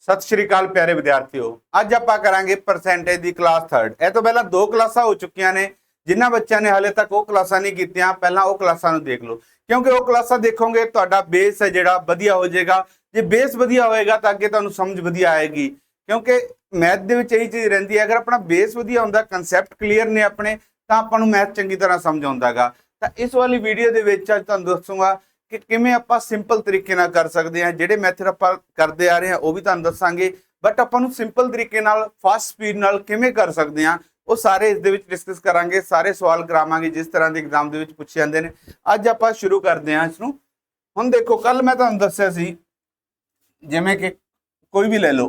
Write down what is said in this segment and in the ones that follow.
सत श्री अकाल प्यारे विद्यार्थियों, अज आप करांगे परसेंटेज की क्लास थर्ड। ए तो पहला दो क्लासा हो चुकिया ने, जिन्होंने बच्चों ने हाले तक वो क्लासा नहीं कीतियां, पहला वो क्लासा देख लो, क्योंकि वो क्लासा देखोगे तो बेस है जिहड़ा वधिया हो जाएगा। जे बेस वधिया होएगा तो अगे तुहानूं समझ वधिया आएगी, क्योंकि मैथ दे विच यही चीज़ रहिंदी है। अगर अपना बेस वधिया हुंदा, कंसैप्ट क्लीयर ने अपने, तां आपां नूं मैथ चंगी तरह समझ आउंदा गा। तां इस वाली वीडियो दे विच अज तुहानूं दस्सूंगा कि किवें आपां सिंपल तरीके नाल कर सकदे हां। जिहड़े मैथड आपां करदे आ रहे हां वो भी तुहानूं दस्सांगे, बट आपां नूं सिंपल तरीके नाल फास्ट स्पीड नाल किवें कर सकदे हां वो सारे इस दे विच डिस्कस करांगे। सारे सवाल करावांगे जिस तरह के एग्जाम दे विच पुछे जांदे ने। अज आपां शुरू करदे हां इसनूं। हुण देखो, कल मैं तुहानूं दस्सिया सी जिवें कि कोई भी ले लो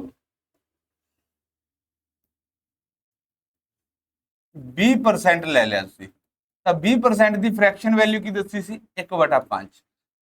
20% ले लिया तुसीं, ਤਾਂ 20% ਦੀ फ्रैक्शन वैल्यू की दसी सी 1/5।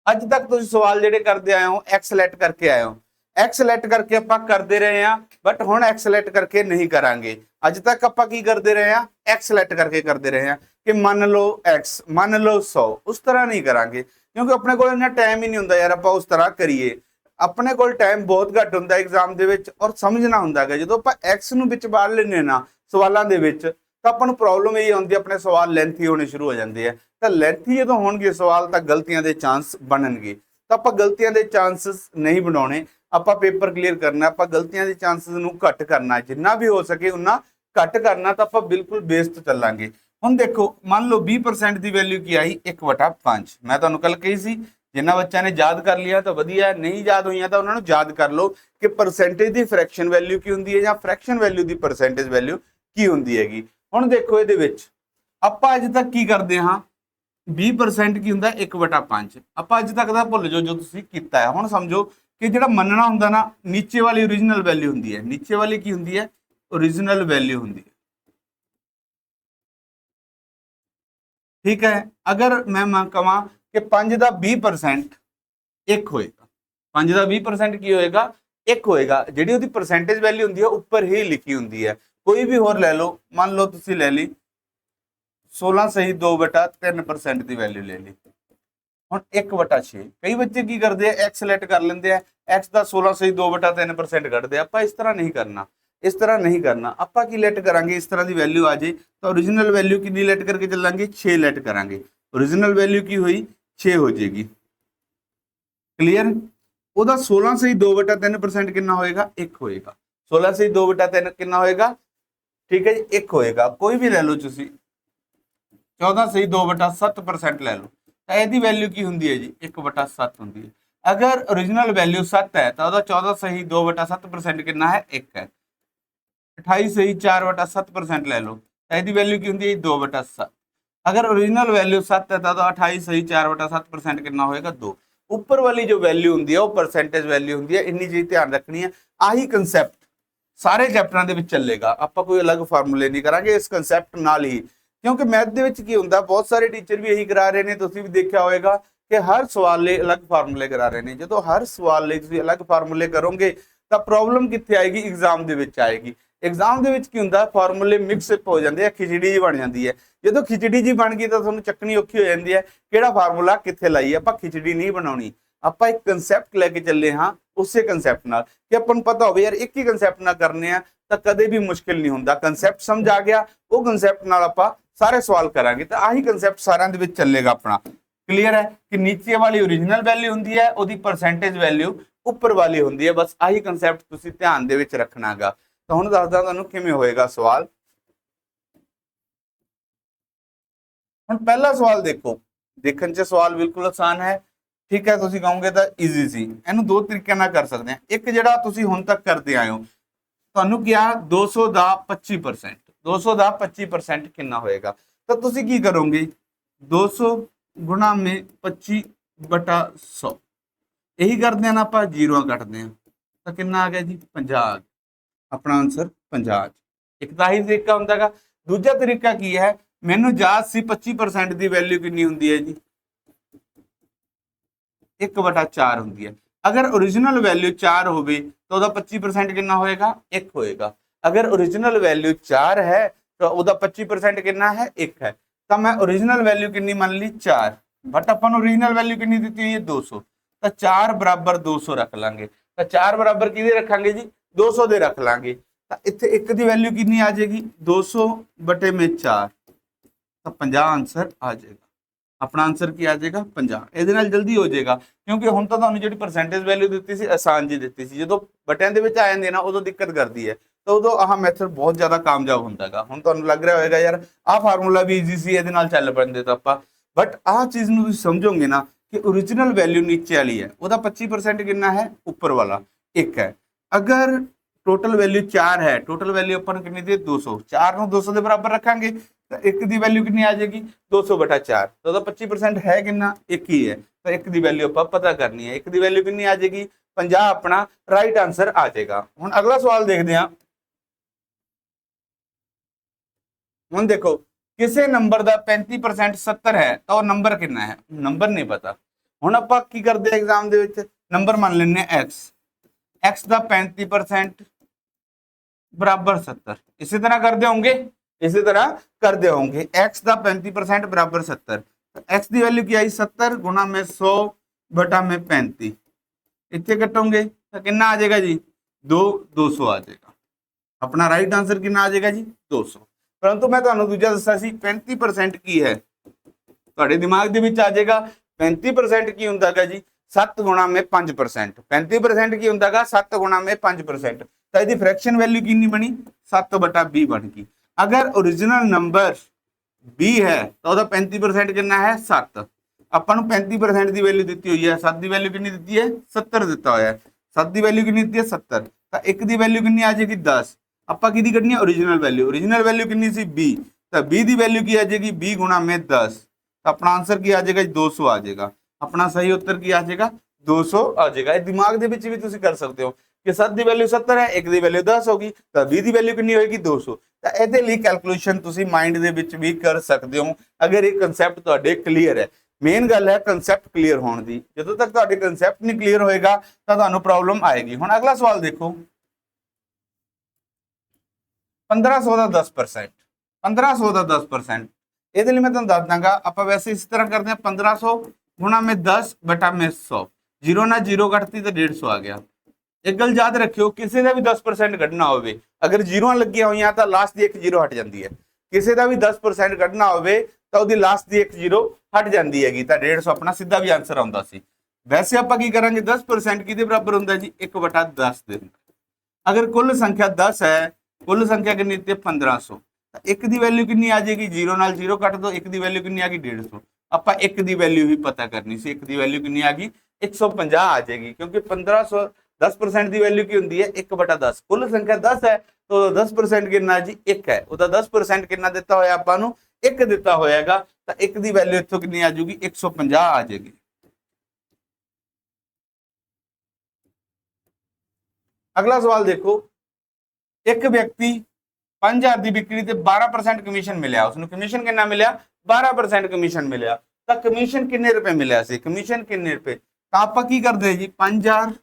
अज तक तुसीं सवाल जिहड़े करदे आए हो एक्स लैट करके आए हो, एक्स लैट करके आपां करदे रहे हैं, बट हुण एक्स लैट करके नहीं करांगे। अज तक आपां की करदे रहे हैं, एक्स लैट करके करदे रहे हैं कि मान लो एक्स, मान लो 100, उस तरह नहीं करांगे, क्योंकि अपने कोल इन्ना टाइम ही नहीं हुंदा यार आपां उस तरह करिए। अपने कोल टाइम बहुत घट हुंदा एग्जाम दे विच, और समझना हुंदा है जदों आपां एक्स नूं विच बाड़ लैंदे ना सवालों दे विच, ਤਾਂ ਆਪਾਂ ਨੂੰ ਪ੍ਰੋਬਲਮ ਇਹ ਆਉਂਦੀ, ਆਪਣੇ ਸਵਾਲ ਲੈਂਥੀ ਹੋਣੇ ਸ਼ੁਰੂ ਹੋ ਜਾਂਦੇ ਆ। ਤਾਂ ਲੈਂਥੀ ਜਦੋਂ ਹੋਣਗੇ ਸਵਾਲ ਤਾਂ ਗਲਤੀਆਂ ਦੇ ਚਾਂਸ ਬਣਨਗੇ। ਤਾਂ ਆਪਾਂ ਗਲਤੀਆਂ ਦੇ ਚਾਂਸਸ ਨਹੀਂ ਬਣਾਉਣੇ, ਆਪਾਂ ਪੇਪਰ ਕਲੀਅਰ ਕਰਨਾ, ਆਪਾਂ ਗਲਤੀਆਂ ਦੇ ਚਾਂਸਸ ਨੂੰ ਘੱਟ ਕਰਨਾ, ਜਿੰਨਾ ਵੀ ਹੋ ਸਕੇ ਉਨਾ ਘੱਟ ਕਰਨਾ, ਤਾਂ ਆਪਾਂ ਬਿਲਕੁਲ ਬੇਸ ਤੋਂ ਚੱਲਾਂਗੇ। ਹੁਣ ਦੇਖੋ, ਮੰਨ ਲਓ 20% ਦੀ ਵੈਲਿਊ ਕੀ ਆਈ 1/5। ਮੈਂ ਤੁਹਾਨੂੰ ਕੱਲ ਕਹੀ ਸੀ ਜਿਨ੍ਹਾਂ ਬੱਚਿਆਂ ਨੇ ਯਾਦ ਕਰ ਲਿਆ ਤਾਂ ਵਧੀਆ, ਨਹੀਂ ਯਾਦ ਹੋਈਆਂ ਤਾਂ ਉਹਨਾਂ ਨੂੰ ਯਾਦ ਕਰ ਲਓ ਕਿ ਪਰਸੈਂਟੇਜ ਦੀ ਫ੍ਰੈਕਸ਼ਨ ਵੈਲਿਊ ਕੀ ਹੁੰਦੀ ਹੈ ਜਾਂ ਫ੍ਰੈਕਸ਼ਨ ਵੈਲਿਊ ਦੀ ਪਰਸੈਂਟੇਜ ਵੈਲਿਊ ਕੀ ਹੁੰਦੀ ਹੈਗੀ। ਹੁਣ ਦੇਖੋ ਇਹਦੇ ਵਿੱਚ ਆਪਾਂ ਅੱਜ ਤੱਕ ਕੀ ਕਰਦੇ ਹਾਂ, 20% ਕੀ ਹੁੰਦਾ 1/5। ਆਪਾਂ ਅੱਜ ਤੱਕ ਦਾ ਭੁੱਲ ਜਾਓ ਜੋ ਤੁਸੀਂ ਕੀਤਾ ਹੈ। ਹੁਣ ਸਮਝੋ ਕਿ ਜਿਹੜਾ ਮੰਨਣਾ ਹੁੰਦਾ ਨਾ, ਨੀਚੇ ਵਾਲੀ ओरिजिनल वैल्यू ਹੁੰਦੀ ਹੈ। ਨੀਚੇ ਵਾਲੀ ਕੀ ਹੁੰਦੀ ਹੈ, ओरिजिनल वैल्यू ਹੁੰਦੀ ਹੈ, ठीक है। अगर मैं कहां कि 5 ਦਾ 20% 1 ਹੋਏਗਾ, 5 ਦਾ 20% ਕੀ ਹੋਏਗਾ, 1 ਹੋਏਗਾ। ਜਿਹੜੀ ਉਹਦੀ परसेंटेज वैल्यू ਹੁੰਦੀ ਹੈ ਉੱਪਰ ਹੀ ਲਿਖੀ ਹੁੰਦੀ ਹੈ। कोई भी होर ले लो, मान लो तुसी ले ली 16/2/3% की वैल्यू ले ली। हुण 1/6। कई बच्चे की करते हैं, एक्स लैट कर लेंगे, एक्स का 16/2/3% कटते। आप इस तरह नहीं करना, इस तरह नहीं करना। आप की लैट करांगे, इस तरह की वैल्यू आ जाए तो ओरिजिनल वैल्यू कितनी लैट करके चलांगे, 6 लैट करांगे। ओरिजिनल वैल्यू की हुई 6 हो जाएगी। क्लीयर। ਉਹਦਾ 16/2/3% कितना होएगा, 1 होएगा। 16/2/3 कितना होएगा, ठीक है जी, 1 होएगा। कोई भी ले लो तुसी 14/2/7% ले लो, तो यदी वैल्यू की होंगी है जी 1/7 होंगी है। अगर ओरिजिनल वैल्यू 7 है तो 14/2/7% कितना है, 1 है। 28/4/7% ले लो, तो यदी वैल्यू की होंगी है 2/7। अगर ओरिजिनल वैल्यू 7 है तो 28/4/7% कितना होएगा, 2। ऊपर वाली जो वैल्यू होंगी है वो परसेंटेज वैल्यू होंगी है। इन्नी चीज़ ध्यान रखनी है। आही कंसैप्ट सारे चैप्टरां दे विच चलेगा, आपां कोई अलग फार्मूले नहीं करांगे इस कंसैप्ट नाल ही। क्योंकि मैथ दे विच की हुंदा, बहुत सारे टीचर भी यही करा रहे हैं, तुसीं भी देखिया होएगा कि हर सवाल लई अलग फार्मूले करा रहे हैं। जदों हर सवाल लई तुसीं अलग फार्मूले करोगे तो प्रॉब्लम कित्थे आएगी, एग्जाम दे विच आएगी। एग्जाम दे विच की हुंदा, फार्मूले मिक्सअप हो जाते हैं, खिचड़ी जी बन जाती है। जदों खिचड़ी जी बन गई तो तुहानूं चकनी औखी हो जाती है, किहड़ा फार्मूला कित्थे लाईए। आपां खिचड़ी नहीं बनाउणी, ਆਪਾਂ एक कंसैप्ट लैके चले हाँ उसे कंसैप्ट नाल, कि अपन पता हो यार एक ही कंसैप्ट ना करने हैं तो कदे भी मुश्किल नहीं होंदा। कंसैप्ट समझ आ गया, वो कंसैप्ट नाल आपां सारे सवाल करांगे, तो आही कंसैप्ट सारिਆਂ ਦੇ ਵਿੱਚ ਚੱਲੇਗਾ अपना। क्लीयर है कि नीचे वाली ओरिजिनल वैल्यू होंदी है, ਉਹਦੀ परसेंटेज वैल्यू ਉੱਪਰ वाली होंदी है। बस आही कंसैप्ट ਤੁਸੀਂ ਧਿਆਨ ਦੇ ਵਿੱਚ ਰੱਖਣਾਗਾ। ਤਾਂ ਹੁਣ ਦੱਸਦਾ ਤੁਹਾਨੂੰ ਕਿਵੇਂ ਹੋਏਗਾ ਸਵਾਲ। ਹੁਣ ਪਹਿਲਾ ਸਵਾਲ ਦੇਖੋ, ਦੇਖਣ 'ਚ ਸਵਾਲ ਬਿਲਕੁਲ ਆਸਾਨ ਹੈ, ठीक है। तुसीं कहोगे तो ईजी सी, इहनूं दो तरीके नाल कर सकते हैं। एक जिहड़ा तुसीं हुण तक करते आए हो, तुहानूं क्या 200 का 25%, 200 का 25% कितना होएगा, तो तुसीं की करोगे, 200 गुणा में 25/100 यही करते हैं ना, आपां जीरो कटते हैं तो कितना आ गया जी 50। अपना आंसर 50। एक तो यही तरीका हुंदा गा। दूजा तरीका की है, मैनूं याद सी 25% की वैल्यू कितनी हुंदी है जी, 1/4 होंगी है। अगर ओरिजिनल वैल्यू 4 हो तो 25% कितना होएगा, 1 होएगा। अगर ओरिजिनल वैल्यू 4 है तो 25% कितना है, 1 है। तो मैं ओरिजिनल वैल्यू कितनी मान ली 4, बट अपन ओरिजिनल वैल्यू कितनी दी हुई है 200, तो 4 बराबर 200 रख लांगे। तो 4 बराबर किहदे रखांगे जी, 200 ਦੇ ਰੱਖ ਲਾਂਗੇ ਤਾਂ ਇੱਥੇ 1 ਦੀ ਵੈਲਿਊ ਕਿੰਨੀ ਆ ਜਾਏਗੀ 200 ਬਟੇ ਮੇ 4 ਤਾਂ 50 ਆਨਸਰ ਆ ਜਾਏਗਾ। ਆਪਣਾ ਆਨਸਰ ਕੀ ਆ ਜਾਏਗਾ 50। ਇਹਦੇ ਨਾਲ ਜਲਦੀ ਹੋ ਜਾਏਗਾ ਕਿਉਂਕਿ ਹੁਣ ਤਾਂ ਤੁਹਾਨੂੰ ਜਿਹੜੀ ਪਰਸੈਂਟੇਜ ਵੈਲਿਊ ਦਿੱਤੀ ਸੀ ਆਸਾਨ ਜੀ ਦਿੱਤੀ ਸੀ, ਜਦੋਂ ਬਟਿਆਂ ਦੇ ਵਿੱਚ ਆ ਜਾਂਦੇ ਨਾ ਉਦੋਂ ਦਿੱਕਤ ਕਰਦੀ ਹੈ, ਤਾਂ ਉਦੋਂ ਆਹ ਮੈਥਡ ਬਹੁਤ ਜ਼ਿਆਦਾ ਕਾਮਯਾਬ ਹੁੰਦਾ ਹੈਗਾ। ਹੁਣ ਤੁਹਾਨੂੰ ਲੱਗ ਰਿਹਾ ਹੋਵੇਗਾ ਯਾਰ ਆਹ ਫਾਰਮੂਲਾ ਵੀ ਈਜ਼ੀ ਸੀ, ਇਹਦੇ ਨਾਲ ਚੱਲ ਪੈਂਦੇ ਤਾਂ ਆਪਾਂ, ਬਟ ਆਹ ਚੀਜ਼ ਨੂੰ ਤੁਸੀਂ ਸਮਝੋਗੇ ਨਾ ਕਿ ओरिजिनल वैल्यू नीचे वाली है, ਉਹਦਾ 25% ਕਿੰਨਾ ਹੈ ਉੱਪਰ ਵਾਲਾ 1 ਹੈ। अगर टोटल वैल्यू 4 है, टोटल वैल्यू अपन कितनी दी 200, 4 ਨੂੰ 200 ਦੇ ਬਰਾਬਰ ਰੱਖਾਂਗੇ ਤਾਂ 1 ਦੀ ਵੈਲਿਊ ਕਿੰਨੀ ਆ ਜਾਏਗੀ 200 ਬਟਾ 4, ਤਾਂ ਉਹਦਾ 25% ਹੈ ਕਿੰਨਾ 1 ਹੀ ਹੈ। ਤਾਂ 1 ਦੀ ਵੈਲਿਊ ਆਪਾਂ ਪਤਾ ਕਰਨੀ ਹੈ, 1 ਦੀ ਵੈਲਿਊ ਕਿੰਨੀ ਆ ਜਾਏਗੀ 50, ਆਪਣਾ ਰਾਈਟ ਆਂਸਰ ਆ ਜਾਏਗਾ। ਹੁਣ ਅਗਲਾ ਸਵਾਲ ਦੇਖਦੇ ਹਾਂ। ਹੁਣ ਦੇਖੋ ਕਿਸੇ ਨੰਬਰ ਦਾ 35% 70 ਹੈ ਤਾਂ ਉਹ ਨੰਬਰ ਕਿੰਨਾ ਹੈ, ਨੰਬਰ ਨਹੀਂ ਪਤਾ। ਹੁਣ ਆਪਾਂ ਕੀ ਕਰਦੇ ਆ ਐਗਜ਼ਾਮ ਦੇ ਵਿੱਚ ਨੰਬਰ ਮੰਨ ਲੈਂਦੇ ਆ x ਦਾ 35% बराबर 70, इसी तरह करते होंगे, इसी तरह करते होंगे। x का 35% बराबर 70, x की वैल्यू क्या आई 70 गुणा में 100 बटा में 35, इतने कटोगे तो कितना आ जाएगा जी 200 आ जाएगा। अपना राइट आंसर कितना आ जाएगा जी 200। परंतु मैं ਤੁਹਾਨੂੰ ਦੂਜਾ ਦੱਸਿਆ ਸੀ 35% ਕੀ ਹੈ, ਤੁਹਾਡੇ ਦਿਮਾਗ ਦੇ ਵਿੱਚ ਆ ਜਾਏਗਾ 35% ਕੀ ਹੁੰਦਾ ਹੈਗਾ ਜੀ 7 ਗੁਣਾ में 5%, 35% ਕੀ ਹੁੰਦਾ ਹੈਗਾ 7 ਗੁਣਾ में 5%, ਤਾਂ ਇਹਦੀ ਫ੍ਰੈਕਸ਼ਨ ਵੈਲਿਊ ਕਿੰਨੀ ਬਣੀ 7 ਬਟਾ 20 ਬਣ ਗਈ। ਅਗਰ ओरिजिनल ਨੰਬਰ 20 ਹੈ ਤਾਂ ਉਹਦਾ 35% ਕਿੰਨਾ ਹੈ 7, ਆਪਾਂ ਨੂੰ 35% ਦੀ ਵੈਲਿਊ ਦਿੱਤੀ ਹੋਈ ਹੈ, 7 ਦੀ ਵੈਲਿਊ ਕਿੰਨੀ ਦਿੱਤੀ ਹੈ 70 ਦਿੱਤਾ ਹੋਇਆ ਹੈ, 7 ਦੀ ਵੈਲਿਊ ਕਿੰਨੀ ਦਿੱਤੀ ਹੈ 70, ਤਾਂ 1 ਦੀ ਵੈਲਿਊ ਕਿੰਨੀ ਆ ਜਾਏਗੀ 10। ਆਪਾਂ ਕਿਹਦੀ ਕੱਢਣੀ ਹੈ ओरिजिनल ਵੈਲਿਊ, ओरिजिनल ਵੈਲਿਊ ਕਿੰਨੀ ਸੀ 20, ਤਾਂ 20 ਦੀ ਵੈਲਿਊ ਕੀ ਆ ਜਾਏਗੀ 20 ਗੁਣਾ में 10, ਤਾਂ ਆਪਣਾ ਆਨਸਰ ਕੀ ਆ ਜਾਏਗਾ 200 ਆ ਜਾਏਗਾ। ਆਪਣਾ ਸਹੀ ਉੱਤਰ ਕੀ ਆ ਜਾਏਗਾ 200 ਆ ਜਾਏਗਾ। ਇਹ ਦਿਮਾਗ ਦੇ ਵਿੱਚ ਵੀ ਤੁਸੀਂ ਕਰ ਸਕਦੇ ਹੋ ਕਿ 7 ਦੀ ਵੈਲਿਊ 70 ਹੈ, 1 ਦੀ ਵੈਲਿਊ 10 ਹੋਗੀ ਤਾਂ 20 ਦੀ ਵੈਲਿਊ ਕਿੰਨੀ ਹੋਏਗੀ 200। ਤਾਂ ਇਹਦੇ ਲਈ ਕੈਲਕੂਲੇਸ਼ਨ ਤੁਸੀਂ ਮਾਈਂਡ ਦੇ ਵਿੱਚ ਵੀ ਕਰ ਸਕਦੇ ਹੋ ਅਗਰ ਇਹ ਕਨਸੈਪਟ ਤੁਹਾਡੇ ਕਲੀਅਰ ਹੈ। ਮੇਨ ਗੱਲ ਹੈ ਕਨਸੈਪਟ ਕਲੀਅਰ ਹੋਣ ਦੀ, ਜਦੋਂ ਤੱਕ ਤੁਹਾਡੇ ਕਨਸੈਪਟ ਨਹੀਂ ਕਲੀਅਰ ਹੋਏਗਾ ਤਾਂ ਤੁਹਾਨੂੰ ਪ੍ਰੋਬਲਮ ਆਏਗੀ। ਹੁਣ ਅਗਲਾ ਸਵਾਲ ਦੇਖੋ 1500 ਦਾ 10%, 1500 ਦਾ 10%, ਇਹਦੇ ਲਈ ਮੈਂ ਤੁਹਾਨੂੰ ਦੱਸ ਦਾਂਗਾ ਆਪਾਂ ਵੈਸੇ ਇਸ ਤਰ੍ਹਾਂ ਕਰਦੇ ਹਾਂ 1500 ਗੁਣਾ में 10 बटा में 100, जीरो ਨਾਲ जीरो ਕੱਟਤੀ ਤਾਂ 150 ਆ ਗਿਆ। ਇੱਕ ਗੱਲ ਯਾਦ ਰੱਖਿਓ ਕਿਸੇ ਦਾ ਵੀ 10% ਕੱਢਣਾ ਹੋਵੇ ਅਗਰ ਜ਼ੀਰੋਆਂ ਲੱਗੀਆਂ ਹੋਈਆਂ ਤਾਂ ਲਾਸਟ ਦੀ ਇੱਕ ਜ਼ੀਰੋ ਹਟ ਜਾਂਦੀ ਹੈ, ਕਿਸੇ ਦਾ ਵੀ 10% ਕੱਢਣਾ ਹੋਵੇ ਤਾਂ ਉਹਦੀ ਲਾਸਟ ਦੀ ਇੱਕ ਜ਼ੀਰੋ ਹਟ ਜਾਂਦੀ ਹੈਗੀ, ਤਾਂ 150 ਆਪਣਾ ਸਿੱਧਾ ਵੀ ਆਨਸਰ ਆਉਂਦਾ ਸੀ। ਵੈਸੇ ਆਪਾਂ ਕੀ ਕਰਾਂਗੇ 10% ਕਿਹਦੇ ਬਰਾਬਰ ਹੁੰਦਾ ਜੀ 1 ਬਟਾ 10 ਦੇ ਹੁੰਦਾ। ਅਗਰ ਕੁੱਲ ਸੰਖਿਆ 10 ਹੈ, ਕੁੱਲ ਸੰਖਿਆ ਕਿੰਨੀ ਦਿੱਤੀ 1500, ਤਾਂ 1 ਦੀ ਵੈਲਿਊ ਕਿੰਨੀ ਆ ਜਾਏਗੀ, ਜ਼ੀਰੋ ਨਾਲ ਜ਼ੀਰੋ ਕੱਟ ਦੋ, 1 ਦੀ ਵੈਲਿਊ ਕਿੰਨੀ ਆ ਗਈ 150। ਆਪਾਂ 1 ਦੀ ਵੈਲਿਊ ਹੀ ਪਤਾ ਕਰਨੀ ਸੀ, 1 ਦੀ ਵੈਲਿਊ ਕਿੰਨੀ ਆ ਗਈ 150 ਆ ਜਾਏਗੀ, ਕਿਉਂਕਿ 1500 10% ਦੀ ਵੈਲਿਊ ਕੀ ਹੁੰਦੀ ਹੈ 1 ਬਟਾ 10, ਕੁੱਲ ਸੰਖਿਆ 10 ਹੈ ਤਾਂ 10% ਕਿੰਨਾ ਜੀ 1 ਹੈ, ਉਹਦਾ 10% ਕਿੰਨਾ ਦਿੱਤਾ ਹੋਇਆ ਆਪਾਂ ਨੂੰ 1 ਦਿੱਤਾ ਹੋਇਆਗਾ, ਤਾਂ 1 ਦੀ ਵੈਲਿਊ ਇੱਥੋਂ ਕਿੰਨੀ ਆ ਜਾਊਗੀ 150 ਆ ਜਾਏਗੀ। ਅਗਲਾ ਸਵਾਲ ਦੇਖੋ ਇੱਕ ਵਿਅਕਤੀ 5000 ਦੀ ਵਿਕਰੀ ਤੇ 12% ਕਮਿਸ਼ਨ ਮਿਲਿਆ, ਉਸਨੂੰ ਕਮਿਸ਼ਨ ਕਿੰਨਾ ਮਿਲਿਆ 12% ਕਮਿਸ਼ਨ ਮਿਲਿਆ, ਤਾਂ ਕਮਿਸ਼ਨ ਕਿੰਨੇ ਰੁਪਏ ਮਿਲਿਆ ਸੀ, ਕਮਿਸ਼ਨ ਕਿੰਨੇ ਰੁਪਏ, ਤਾਂ ਆਪਾਂ ਕੀ ਕਰਦੇ ਜੀ 5000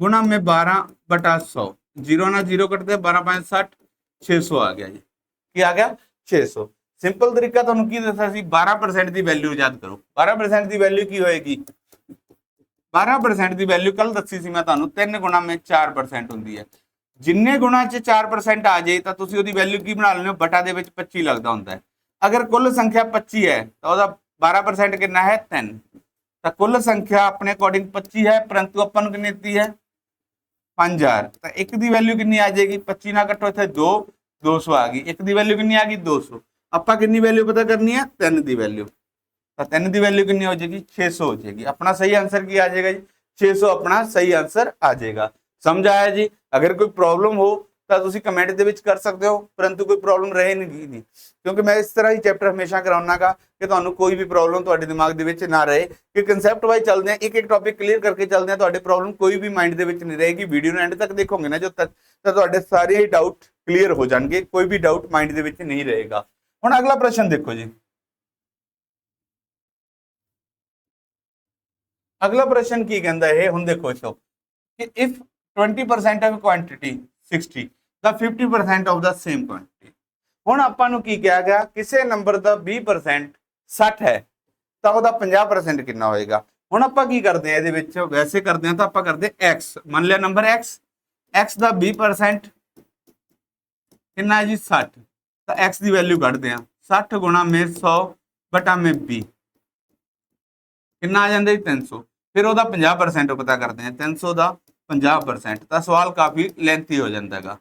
गुना में 12 बटा 100, जीरो ना जीरो कटते 12 5 60, 600 आ गया जी, क्या आ गया 600। सिंपल तरीका ਤੁਹਾਨੂੰ ਕੀ ਦੱਸਿਆ ਸੀ 12% ਦੀ ਵੈਲਿਊ ਯਾਦ ਕਰੋ, 12% ਦੀ ਵੈਲਿਊ ਕੀ ਹੋਏਗੀ 12% ਦੀ ਵੈਲਿਊ ਕੱਲ ਦੱਸੀ ਸੀ ਮੈਂ ਤੁਹਾਨੂੰ 3 ਗੁਣਾ में 4% ਹੁੰਦੀ ਹੈ, ਜਿੰਨੇ ਗੁਣਾ ਚ 4% ਆ ਜਾਏ ਤਾਂ ਤੁਸੀਂ ਉਹਦੀ ਵੈਲਿਊ ਕੀ ਬਣਾ ਲੈਂਦੇ ਹੋ ਬਟਾ ਦੇ ਵਿੱਚ 25 ਲੱਗਦਾ ਹੁੰਦਾ ਹੈ। ਅਗਰ ਕੁੱਲ ਸੰਖਿਆ 25 ਹੈ ਤਾਂ ਉਹਦਾ 12% ਕਿੰਨਾ ਹੈ 3, ਤਾਂ ਕੁੱਲ ਸੰਖਿਆ ਆਪਣੇ ਅਕੋਰਡਿੰਗ 25 ਹੈ ਪਰੰਤੂ ਆਪਾਂ ਨੂੰ ਕਿੰਨੀ ਦਿੱਤੀ ਹੈ 5000, ਤਾਂ 1 ਦੀ ਵੈਲਿਊ ਕਿੰਨੀ ਆ ਜਾਏਗੀ 25 ਨਾਲ ਕੱਟੋ ਇੱਥੇ 2 200 ਆ ਗਈ, 1 ਦੀ ਵੈਲਿਊ ਕਿੰਨੀ ਆ ਗਈ 200, ਆਪਾਂ ਕਿੰਨੀ ਵੈਲਿਊ ਪਤਾ ਕਰਨੀ ਹੈ 3 ਦੀ ਵੈਲਿਊ, ਤਾਂ 3 ਦੀ ਵੈਲਿਊ ਕਿੰਨੀ ਹੋ ਜਾਏਗੀ 600 ਹੋ ਜਾਏਗੀ। ਆਪਣਾ ਸਹੀ ਆंसर ਕੀ ਆ ਜਾਏਗਾ ਜੀ 600 ਆਪਣਾ ਸਹੀ ਆंसर ਆ ਜਾਏਗਾ। ਸਮਝ ਆਇਆ ਜੀ। ਅਗਰ ਕੋਈ ਪ੍ਰੋਬਲਮ ਹੋ ਤਾਂ ਤੁਸੀਂ ਕਮੈਂਟ ਦੇ ਵਿੱਚ ਕਰ ਸਕਦੇ ਹੋ, ਪਰੰਤੂ ਕੋਈ ਪ੍ਰੋਬਲਮ ਰਹੇ ਨਹੀਂ ਕਿਉਂਕਿ ਮੈਂ ਇਸ ਤਰ੍ਹਾਂ ਹੀ ਚੈਪਟਰ ਹਮੇਸ਼ਾ ਕਰਾਉਣਾਗਾ ਕਿ ਤੁਹਾਨੂੰ ਕੋਈ ਵੀ ਪ੍ਰੋਬਲਮ ਤੁਹਾਡੇ ਦਿਮਾਗ ਦੇ ਵਿੱਚ ਨਾ ਰਹੇ, ਕਿ ਕਨਸੈਪਟ ਵਾਈਜ਼ ਚੱਲਦੇ ਆ, ਇੱਕ ਇੱਕ ਟੌਪਿਕ ਕਲੀਅਰ ਕਰਕੇ ਚੱਲਦੇ ਆ, ਤੁਹਾਡੇ ਪ੍ਰੋਬਲਮ ਕੋਈ ਵੀ ਮਾਈਂਡ ਦੇ ਵਿੱਚ ਨਹੀਂ ਰਹੇਗੀ। ਵੀਡੀਓ ਨੂੰ ਐਂਡ ਤੱਕ ਦੇਖੋਗੇ ਨਾ ਜਦੋਂ ਤੱਕ ਤਾਂ ਤੁਹਾਡੇ ਸਾਰੇ ਡਾਊਟ ਕਲੀਅਰ ਹੋ ਜਾਣਗੇ, ਕੋਈ ਵੀ ਡਾਊਟ ਮਾਈਂਡ ਦੇ ਵਿੱਚ ਨਹੀਂ ਰਹੇਗਾ। ਹੁਣ ਅਗਲਾ ਪ੍ਰਸ਼ਨ ਦੇਖੋ ਜੀ, ਅਗਲਾ ਪ੍ਰਸ਼ਨ ਕੀ ਕਹਿੰਦਾ ਇਹ, ਹੁਣ ਦੇਖੋ ਇਸੋ ਕਿ if 20% of quantity 60 the 50% of the same quantity, ਹੁਣ ਆਪਾਂ ਨੂੰ ਕੀ ਕਿਹਾ ਗਿਆ ਕਿਸੇ ਨੰਬਰ ਦਾ 20% 60 ਹੈ ਤਾਂ ਉਹਦਾ 50% ਕਿੰਨਾ ਹੋਏਗਾ। ਹੁਣ ਆਪਾਂ ਕੀ ਕਰਦੇ ਆ ਇਹਦੇ ਵਿੱਚ, ਵੈਸੇ ਕਰਦੇ ਆ ਤਾਂ ਆਪਾਂ ਕਰਦੇ x, ਮੰਨ ਲਿਆ ਨੰਬਰ x x ਦਾ 20% कितना है जी 60, तो x की वैल्यू कढ़ते हैं 60 गुणा में 100 बटा में 20 कितना आ जाता जी 300। फिर वह 50% पता करते हैं 300 का 50%, तो सवाल काफ़ी लेंथी हो जाता है,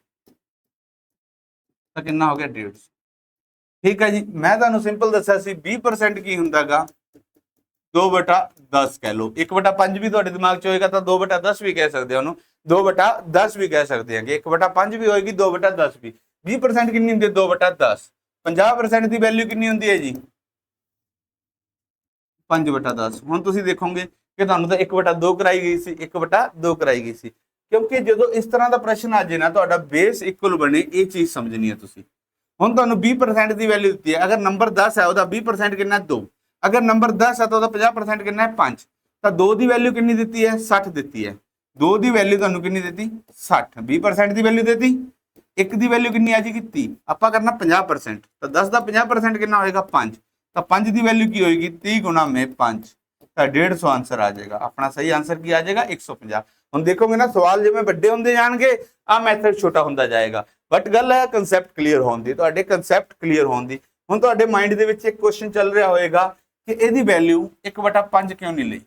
तो कितना हो गया 150। ठीक है जी, मैं तुहानू सिंपल दस्या सी 20% की हुंदा गा 2/10 कह लो, 1/5 भी तुहाडे दिमाग च होएगा तो 2/10 भी कह सकते हो, 2/10 भी कह सकते हैं कि 1/5 भी होएगी 2/10 भी। 20% कितनी होंदी है 2/10। 50% की वैल्यू कितनी होंदी है जी 5/10। हुण तुसीं देखोगे कि तुहानू तो 1/2 कराई गई सी, 1/2 कराई गई सी, क्योंकि जो इस तरह का प्रश्न आ जाए ना तुहाडा बेस इक्वल बने, ये चीज़ समझनी है तुसीं। हुण तुहानू 20% की वैल्यू दी है, अगर नंबर 10 है वह 20% कितना 2, अगर नंबर 10 है तो 50% कितना है 5, तो 2 की वैल्यू कितनी दी है 60 दी है, 2 की वैल्यू तुहानू कितनी दी 60, 20% की वैल्यू दी, 1 की वैल्यू कितनी आ जाएगी 30, आपां करना 50%, तो 10 का 50% कितना होएगा 5, तो 5 की वैल्यू की होएगी 30 गुणा में 5, तो 150 आंसर आ जाएगा। अपना सही आंसर की आ जाएगा 150। हम देखोगे ना सवाल जिवें वड्डे होंदे जाणगे आ मैथड छोटा होंदा जाएगा, बट गल है कंसैप्ट क्लीयर होने दी, तुहाडे कंसैप्ट क्लीयर होने दी। हुण तुहाडे माइंड दे विच एक क्वेश्चन चल रहा होएगा कि इहदी वैल्यू 1/5 क्यों नहीं लई,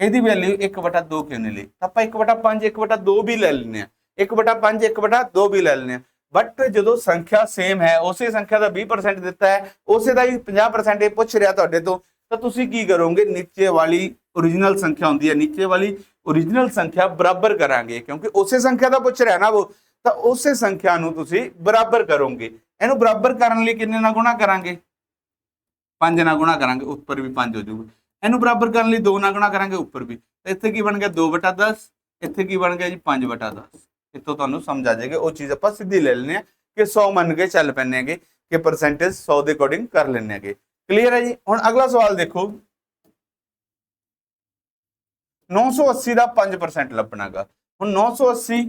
इहदी वैल्यू 1/2 क्यों नहीं लई, आपां 1/5 1/2 भी ले लैंदे आ, 1/5 1/2 भी ले लैंदे आ, बट जो संख्या सेम है उसे संख्या का 20% दिता है, उसे का ही 50% ये पूछ रहा तुहाडे तो तुसीं की करोगे, नीचे वाली ओरिजिनल संख्या होंदी है, नीचे वाली ओरिजिनल संख्या बराबर करांगे, क्योंकि उसे संख्या का पूछ रहा ना वो, तो उसे संख्या नूं तुसीं बराबर करोगे। इहनूं बराबर करने लई किन्ने नाल गुणा करांगे 5 नाल गुणा करांगे, उपर भी 5 हो जाऊगा। इहनूं बराबर करने लई 2 नाल गुणा करांगे, उपर भी, तो इत्थे की बन गया 2/10, इत्थे की बन गया जी 5/10। इत्थों तुहानूं समझ आ जाएगी, वो चीज़ आपां सीधी ले लैंदे आ कि 100 मन के चल पैंदे हैगे कि परसेंटेज 100 के अकॉर्डिंग कर लैंदे हैगे। क्लीयर है जी। हुण अगला सवाल देखो, 980 का 5% लभना गा। हुण 980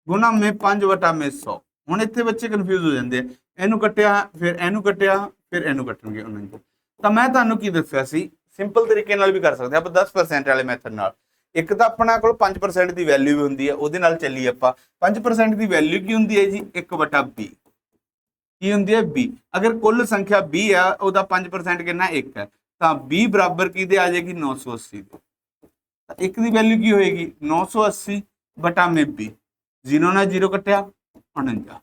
गुणा में 5/100। हुण इत्थे बच्चे कन्फ्यूज हो जाते हैं, इहनूं कट्टिया फिर इहनूं कट्टिया फिर इहनूं कट्टणगे उन्हां नूं, तो मैं तुहानूं की दस्सिया सी सिंपल तरीके नाल भी कर सकते हैं, आप 10% वाले मैथड नाल। एक तो अपना कोल 5% की वैल्यू भी होंदी है, उहदे नाल चलीए आपां। 5% की वैल्यू की होंदी है जी 1/20 की होंदी है 20। अगर कुल संख्या 20 है उहदा 5% कितना 1 है, तो 20 बराबर किहदे आ जाएगी 980 दे। एक की वैल्यू की होएगी 980 बटा में 20, 0 ना 0 कट्टिया 49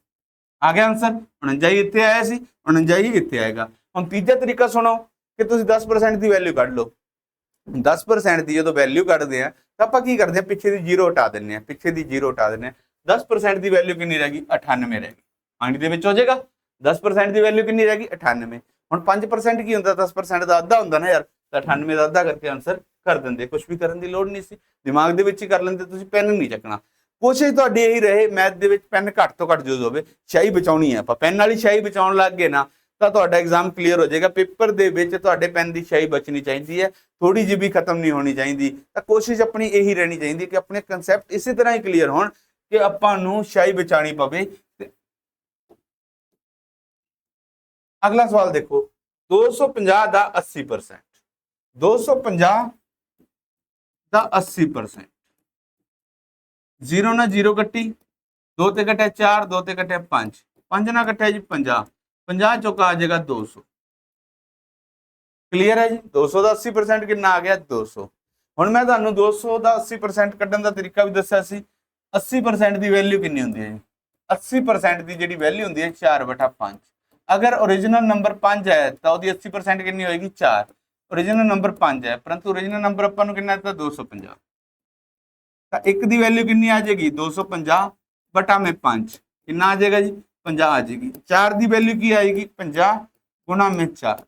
आ गया आंसर। 49 ही इत्थे आया सी, 49 ही इत्थे आएगा। हुण तीजा तरीका सुनो कि तुसीं 10% की वैल्यू कढ लो। 10% की जो वैल्यू कढदे हैं तो आपां की करदे हैं पिछे दी 0 हटा दिंदे हैं, पिछे दी 0 हटा दिंदे हैं। 10% की वैल्यू कितनी रहेगी 98 रहेगी, माइंड दे विच हो जाएगा। 10% की वैल्यू कितनी रहेगी 98। हुण 5% की हुंदा 10% का अद्धा हुंदा ना यार, तो 98 का अद्धा करके आंसर कर देंगे, कुछ भी करने की लोड़ नहीं सी, दिमाग दे विच ही कर लेंदे, तुसीं पेन नहीं चकना। कोशिश तुहाडी यही रहे मैथ दे विच पेन घट तो घट जो होवे, स्याही बचाउणी है आपां, पेन वाली स्याही बचाउण लग गए ना तो तुहाडा एग्जाम क्लीयर हो जाएगा। पेपर दे विच तुहाडे पेन की स्याही बचनी चाहिए है, थोड़ी जी भी खत्म नहीं होनी चाहिए। तो कोशिश अपनी यही रहनी चाहिए कि अपने कंसैप्ट इसी तरह ही क्लीयर होण कि आपां नूं स्याही बचानी पवे। अगला सवाल देखो, 250 का 80%, 250 का 80%, 0 ना 0 कट्टी, 2 ते कट्टिया 4, 2 ते कट्टिया 5, 5 ना कट्टिया जी 50, 50 चौका आ जाएगा 200। क्लीयर है जी। 200 का 80% कितना आ गया 200। हुण मैं तुहानूं 200 का 80% कड्ढण का तरीका भी दस्सिया सी। 80% की वैल्यू कितनी होंदी है जी, 80% की जिहड़ी वैल्यू होंदी है 4/5। अगर ओरिजिनल नंबर 5 है तो उसकी 80% कितनी होएगी 4। ओरिजिनल नंबर 5 है परंतु ओरिजिनल नंबर आपां नूं कितना दित्ता 250, तो 1 की वैल्यू कितनी आ जाएगी 250 बटा में 5 कितना आ जाएगा जी 50 आ जाएगी। 4 की वैल्यू की आएगी 50 गुणा में 4,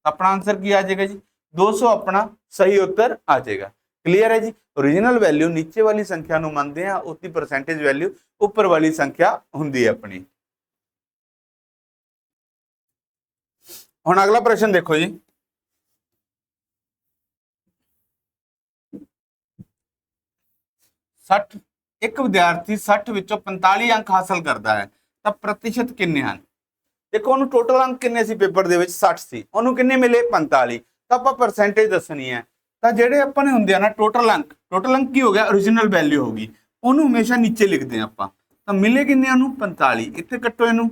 अपना आंसर की आ जाएगा जी 200, अपना सही उत्तर आ जाएगा। क्लियर है जी। ओरिजिनल वैल्यू नीचे वाली संख्या नूं मनदे आ, उसकी परसेंटेज वैल्यू ऊपर वाली संख्या हुंदी है अपनी। हुण अगला प्रश्न देखो जी, एक विद्यार्थी 60 विचों 45 अंक हासिल करता है तो प्रतिशत किन्ने हैं। देखो उन्होंने टोटल अंक किन्ने सी पेपर दे विच 60 सी, उन्होंने किन्ने मिले 45, तो आप परसेंटेज दसनी है। तो जेडे अपने हुंदे आ ना टोटल अंक की हो गया ओरिजिनल वैल्यू होगी, ਉਹਨੂੰ ਹਮੇਸ਼ਾ ਨੀਚੇ ਲਿਖਦੇ ਆ ਆਪਾਂ। ਤਾਂ ਮਿਲੇ ਕਿੰਨੇ ਨੂੰ 45, ਇੱਥੇ ਕੱਟੋ ਇਹਨੂੰ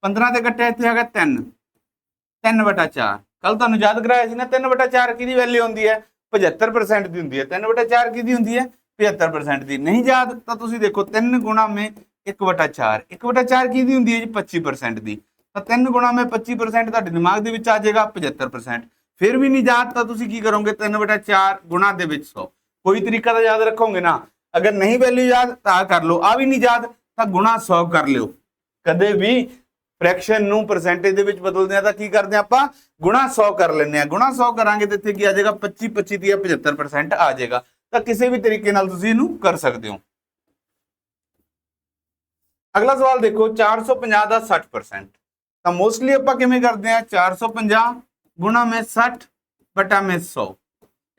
15 ਤੇ ਕੱਟਿਆ ਇੱਥੇ ਹੈਗਾ 3, 3/4। ਕੱਲ ਤੁਹਾਨੂੰ ਯਾਦ ਕਰਾਇਆ ਸੀ ਨਾ 3/4 ਕਿਹਦੀ ਵੈਲਿਊ ਹੁੰਦੀ ਹੈ 75% ਦੀ ਹੁੰਦੀ ਹੈ। 3/4 ਕਿਹਦੀ ਹੁੰਦੀ ਹੈ 75% ਦੀ। ਨਹੀਂ ਯਾਦ ਤਾਂ ਤੁਸੀਂ ਦੇਖੋ 3 ਗੁਣਾ ਮੈਂ 1/4, 1/4 ਕਿਹਦੀ ਹੁੰਦੀ ਹੈ ਜੀ 25% ਦੀ। ਤਾਂ 3 ਗੁਣਾ ਮੈਂ 25% ਤੁਹਾਡੇ ਦਿਮਾਗ ਦੇ ਵਿੱਚ ਆ ਜਾਏਗਾ 75%। ਫਿਰ ਵੀ ਨਹੀਂ ਯਾਦ ਤਾਂ ਤੁਸੀਂ ਕੀ ਕਰੋਗੇ 3/4 ਗੁਣਾ ਦੇ ਵਿੱਚ 100। ਕੋਈ ਤਰੀਕਾ ਤਾਂ ਯਾਦ ਰੱਖੋਗੇ ਨਾ। ਅਗਰ ਨਹੀਂ ਵੈਲਿਊ ਯਾਦ ਤਾਂ ਕਰ ਲਓ, ਆ ਵੀ ਨਹੀਂ ਯਾਦ ਤਾਂ ਗੁਣਾ 100 ਕਰ ਲਿਓ। ਕਦੇ ਵੀ ਫ੍ਰੈਕਸ਼ਨ ਨੂੰ ਪਰਸੈਂਟੇਜ ਦੇ ਵਿੱਚ ਬਦਲਦੇ ਆ ਤਾਂ ਕੀ ਕਰਦੇ ਆ ਆਪਾਂ ਗੁਣਾ 100 ਕਰ ਲੈਂਦੇ ਆ। ਗੁਣਾ 100 ਕਰਾਂਗੇ ਤੇ ਇੱਥੇ ਕੀ ਆ ਜਾਏਗਾ 25 25 ਦੀ 75% ਆ ਜਾਏਗਾ। ਤਾਂ ਕਿਸੇ ਵੀ ਤਰੀਕੇ ਨਾਲ ਤੁਸੀਂ ਇਹਨੂੰ ਕਰ ਸਕਦੇ ਹੋ। ਅਗਲਾ ਸਵਾਲ ਦੇਖੋ 450 ਦਾ 60%। ਤਾਂ ਮੋਸਟਲੀ ਆਪਾਂ ਕਿਵੇਂ ਕਰਦੇ ਆ 450 ਗੁਣਾ ਮੈਂ 60 ਬਟਾ ਮੈਂ 100।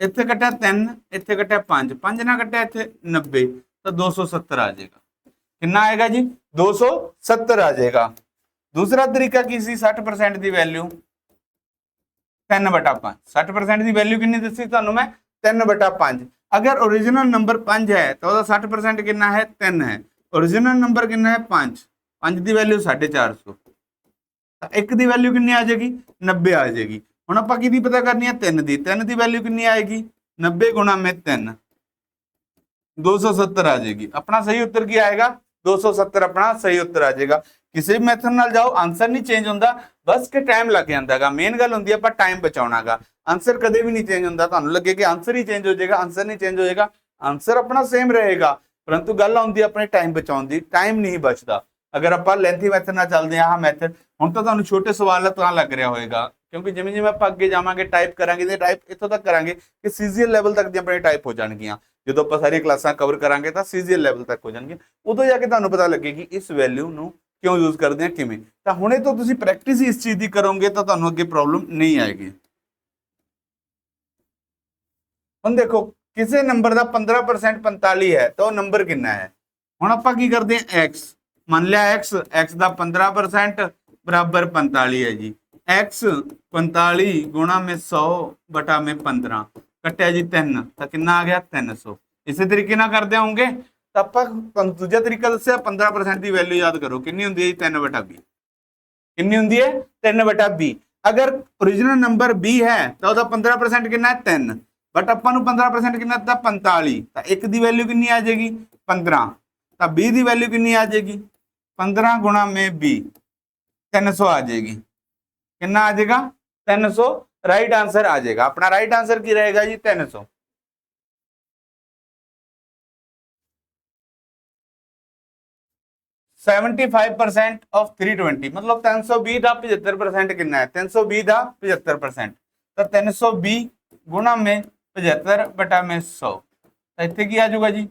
ਇੱਥੇ ਕੱਟਿਆ 3, ਇੱਥੇ ਕੱਟਿਆ 5, 5 ਨਾ ਕੱਟਿਆ ਇੱਥੇ 90 ਤਾਂ 270 ਆ ਜਾਏਗਾ। ਕਿੰਨਾ ਆਏਗਾ ਜੀ 270 ਆ ਜਾਏਗਾ। ਦੂਸਰਾ ਤਰੀਕਾ ਕੀ ਸੀ 60% ਦੀ ਵੈਲਿਊ 3/5। 60% ਦੀ ਵੈਲਿਊ ਕਿੰਨੀ ਦੱਸੀ ਤੁਹਾਨੂੰ ਮੈਂ 3/5। ਅਗਰ ओरिजिनल ਨੰਬਰ 5 ਹੈ ਤਾਂ ਉਹਦਾ 60% ਕਿੰਨਾ ਹੈ 3 ਹੈ। ओरिजिनल ਨੰਬਰ ਕਿੰਨਾ ਹੈ 5, 5 ਦੀ ਵੈਲਿਊ 450। ਤਾਂ 1 ਦੀ ਵੈਲਿਊ ਕਿੰਨੀ ਆ ਜਾਏਗੀ 90 ਆ ਜਾਏਗੀ। ਹੁਣ ਆਪਾਂ ਕਿਹਦੀ ਪਤਾ ਕਰਨੀ ਹੈ 3 ਦੀ। 3 ਦੀ ਵੈਲਿਊ ਕਿੰਨੀ ਆਏਗੀ 90 ਗੁਣਾ ਮੈਂ 3 270 ਆ ਜਾਏਗੀ। ਆਪਣਾ ਸਹੀ ਉੱਤਰ ਕੀ ਆਏਗਾ 270 ਆਪਣਾ ਸਹੀ ਉੱਤਰ ਆ ਜਾਏਗਾ। ਕਿਸੇ ਵੀ ਮੈਥਡ ਨਾਲ ਜਾਓ ਆਨਸਰ ਨਹੀਂ ਚੇਂਜ ਹੁੰਦਾ, ਬਸ ਕਿ ਟਾਈਮ ਲੱਗ ਜਾਂਦਾਗਾ। ਮੇਨ ਗੱਲ ਹੁੰਦੀ ਹੈ ਆਪਾਂ ਟਾਈਮ ਬਚਾਉਣਾਗਾ। ਆਨਸਰ ਕਦੇ ਵੀ ਨਹੀਂ ਚੇਂਜ ਹੁੰਦਾ। ਤੁਹਾਨੂੰ ਲੱਗੇ ਕਿ ਆਨਸਰ ਹੀ ਚੇਂਜ ਹੋ ਜਾਏਗਾ, ਆਨਸਰ ਨਹੀਂ ਚੇਂਜ ਹੋਏਗਾ, ਆਨਸਰ ਆਪਣਾ ਸੇਮ ਰਹੇਗਾ। ਪਰੰਤੂ ਗੱਲ ਆਉਂਦੀ ਆਪਣੇ ਟਾਈਮ ਬਚਾਉਣ ਦੀ। ਟਾਈਮ ਨਹੀਂ ਬਚਦਾ ਅਗਰ ਆਪਾਂ ਲੈਂਥੀ ਮੈਥਡ ਨਾਲ ਚੱਲਦੇ ਹਾਂ। ਆਹ ਮੈਥਡ ਹੁਣ ਤਾਂ ਤੁਹਾਨੂੰ ਛੋਟੇ ਸਵਾਲ ਤਾਂ ਲੱਗ ਰਿਹਾ ਹੋਏਗਾ, ਕਿਉਂਕਿ ਜਿਵੇਂ ਜਿਵੇਂ ਆਪਾਂ ਅੱਗੇ ਜਾਵਾਂਗੇ ਟਾਈਪ ਕਰਾਂਗੇ ਤੇ ਟਾਈਪ ਇੱਥੋਂ ਤੱਕ ਕਰਾਂਗੇ ਕਿ ਸੀਜ਼ੀਐਲ ਲੈਵਲ ਤੱਕ ਦੀ ਆਪਣੇ ਟਾਈਪ ਹੋ ਜਾਣਗੀਆਂ। ਜਦੋਂ ਆਪਾਂ ਸਾਰੀਆਂ ਕਲਾਸਾਂ ਕਵਰ ਕਰਾਂਗੇ ਤਾਂ ਸੀਜ਼ੀਐਲ ਲੈਵਲ ਤੱਕ ਹੋ ਜਾਣਗੇ। ਉਦੋਂ ਜਾ ਕੇ ਤੁਹਾਨੂੰ ਪਤਾ ਲੱਗੇਗੀ ਇਸ ਵੈਲਿਊ ਨੂੰ ਕਿਉਂ ਯੂਜ਼ ਕਰਦੇ ਆ ਕਿਵੇਂ। ਤਾਂ ਹੁਣੇ ਤੋਂ ਤੁਸੀਂ ਪ੍ਰੈਕਟਿਸ ਇਸ ਚੀਜ਼ ਦੀ ਕਰੋਗੇ ਤਾਂ ਤੁਹਾਨੂੰ ਅੱਗੇ ਪ੍ਰੋਬਲਮ ਨਹੀਂ ਆਏਗੀ। ਹੁਣ ਦੇਖੋ ਕਿਸੇ ਨੰਬਰ ਦਾ 15% 45 ਹੈ ਤਾਂ ਉਹ ਨੰਬਰ ਕਿੰਨਾ ਹੈ। ਹੁਣ ਆਪਾਂ ਕੀ ਕਰਦੇ ਹਾਂ x ਮੰਨ ਲਿਆ x ਦਾ 15% ਬਰਾਬਰ 45 ਹੈ ਜੀ। x 45 ਗੁਣਾ ਮੈਂ 100 ਬਟਾ ਮੈਂ 15 ਕੱਟਿਆ ਜੀ 3 ਤਾਂ ਕਿੰਨਾ ਆ ਗਿਆ 300। ਇਸੇ ਤਰੀਕੇ ਨਾਲ ਕਰਦੇ ਹੋਵੋਗੇ। ਤਾਂ ਆਪਾਂ ਤੁਹਾਨੂੰ ਦੂਜਾ ਤਰੀਕਾ ਦੱਸਿਆ 15% ਦੀ ਵੈਲਿਊ ਯਾਦ ਕਰੋ ਕਿੰਨੀ ਹੁੰਦੀ ਹੈ ਜੀ 3/20। ਕਿੰਨੀ ਹੁੰਦੀ ਹੈ 3/20। ਅਗਰ ओरिजिनल ਨੰਬਰ 20 ਹੈ ਤਾਂ ਉਹਦਾ 15% ਕਿੰਨਾ ਹੈ 3, ਬਟ ਆਪਾਂ ਨੂੰ 15% ਕਿੰਨਾ ਦਿੱਤਾ 45। ਤਾਂ 1 ਦੀ ਵੈਲਿਊ ਕਿੰਨੀ ਆ ਜਾਏਗੀ 15। ਤਾਂ 20 ਦੀ ਵੈਲਿਊ ਕਿੰਨੀ ਆ ਜਾਏਗੀ 15 ਗੁਣਾ ਮੈਂ 20 300 ਆ ਜਾਏਗੀ। ਕਿੰਨਾ ਆ ਜਾਏਗਾ 300 ਰਾਈਟ ਆंसर ਆ ਜਾਏਗਾ। ਆਪਣਾ ਰਾਈਟ आंसर ਕੀ रहेगा जी 300। %75 ऑफ 320 मतलब 320 ਦਾ 75% ਕਿੰਨਾ ਹੈ 320 ਦਾ 75%। ਤਾਂ 320 ਗੁਣਾ ਮੈਂ 75 ਬਟਾ ਮੈਂ 100 ਤਾਂ ਇੱਥੇ ਕੀ ਆ ਜਾਊਗਾ ਜੀ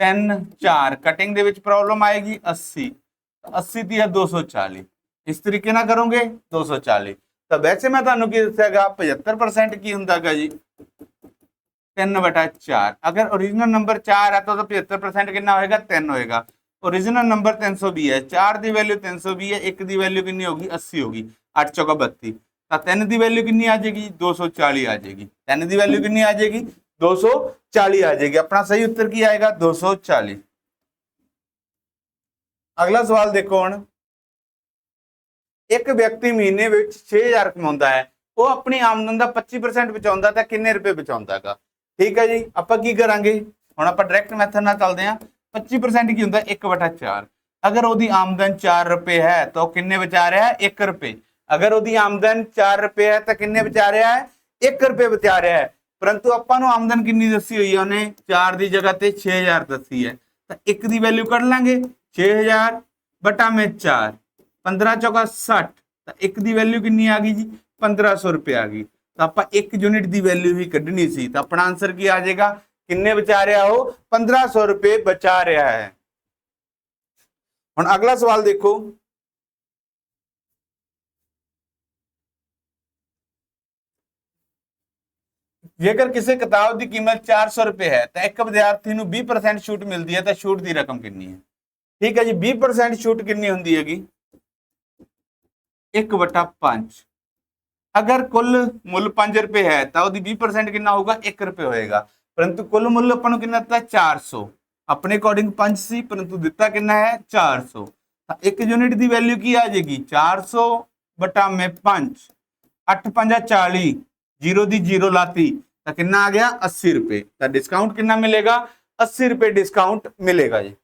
3 4 ਕਟਿੰਗ ਦੇ ਵਿੱਚ ਪ੍ਰੋਬਲਮ ਆਏਗੀ 80 80 ਦੀ ਹੈ 240। ਇਸ ਤਰੀਕੇ ਨਾਲ ਕਰੋਗੇ 240। ਤਾਂ ਵੈਸੇ ਮੈਂ ਤੁਹਾਨੂੰ ਕੀ ਦੱਸਿਆਗਾ 75% ਕੀ ਹੁੰਦਾਗਾ ਜੀ 3/4। अगर ओरिजिनल नंबर 4 है तो 75% कितना होएगा 3 होएगा। ओरिजिनल नंबर 320 है, 4 की वैल्यू 320 है, 1 की वैल्यू कितनी होगी 80 होगी। 8 चौका 32 तो 3 की वैल्यू कितनी आ जाएगी 240 आ जाएगी। 3 की वैल्यू कितनी आ जाएगी 240 आ जाएगी। अपना सही उत्तर की आएगा 240। अगला सवाल देखो हुण एक व्यक्ति महीने में 6000 कमाਉਂਦਾ है, वो अपनी आमदन का 25% बचाਉਂਦਾ ਤਾਂ ਕਿੰਨੇ ਰੁਪਏ ਬਚਾਉਂਦਾਗਾ। ठीक है जी ਆਪਾਂ ਕੀ ਕਰਾਂਗੇ ਹੁਣ ਆਪਾਂ ਡਾਇਰੈਕਟ ਮੈਥਡ ਨਾਲ ਚੱਲਦੇ ਹਾਂ। 25% ਕੀ ਹੁੰਦਾ 1/4। अगर ਉਹਦੀ ਆਮਦਨ 4 ਰੁਪਏ ਹੈ ਤਾਂ ਉਹ ਕਿੰਨੇ ਬਚਾ ਰਿਹਾ ਹੈ 1 ਰੁਪਏ। अगर ਉਹਦੀ ਆਮਦਨ 4 ਰੁਪਏ ਹੈ ਤਾਂ ਕਿੰਨੇ ਬਚਾ ਰਿਹਾ ਹੈ 1 ਰੁਪਏ ਬਚਾ ਰਿਹਾ ਹੈ। परंतु ਆਪਾਂ ਨੂੰ ਆਮਦਨ ਕਿੰਨੀ ਦੱਸੀ ਹੋਈ ਹੈ ਉਹਨੇ 4 ਦੀ ਜਗ੍ਹਾ ਤੇ 6000 ਦੱਸੀ ਹੈ ਤਾਂ 1 ਦੀ ਵੈਲਿਊ ਕੱਢ ਲਾਂਗੇ 6000 ਬਟਾ ਮੈਂ 4 15 ਚੌਕਾ 60 ਤਾਂ 1 ਦੀ ਵੈਲਿਊ ਕਿੰਨੀ ਆ ਗਈ ਜੀ 1500 ਰੁਪਏ ਆ ਗਈ। ਤਾਂ ਆਪਾਂ 1 ਯੂਨਿਟ ਦੀ ਵੈਲਿਊ ਹੀ ਕੱਢਣੀ ਸੀ ਤਾਂ ਆਪਣਾ ਆਨਸਰ ਕੀ ਆ ਜਾਏਗਾ ਕਿੰਨੇ ਬਚਾ ਰਿਹਾ ਹੋ 1500 ਰੁਪਏ ਬਚਾ ਰਿਹਾ ਹੈ। ਹੁਣ ਅਗਲਾ ਸਵਾਲ ਦੇਖੋ ਜੇਕਰ ਕਿਸੇ ਕਿਤਾਬ ਦੀ ਕੀਮਤ 400 ਰੁਪਏ ਹੈ ਤਾਂ ਇੱਕ ਵਿਦਿਆਰਥੀ ਨੂੰ 20% ਛੂਟ ਮਿਲਦੀ ਹੈ ਤਾਂ ਛੂਟ ਦੀ ਰਕਮ ਕਿੰਨੀ ਹੈ। ਠੀਕ ਹੈ ਜੀ 20% ਛੂਟ ਕਿੰਨੀ ਹੁੰਦੀ ਹੈਗੀ 1/5। अगर कुल मुल 5 रुपए है तो 20% कितना होगा 1 रुपए होएगा। परंतु कुल मुल अपन कितना था 400 अपने अकॉर्डिंग 5 सी परंतु दिता कितना है 400। तो एक यूनिट की वैल्यू की आ जाएगी 400 बटा में 5, 8 5 40, जीरो दी जीरो लाती तो कितना आ गया 80 रुपए। तो डिस्काउंट कितना मिलेगा 80 रुपए डिस्काउंट मिलेगा जी।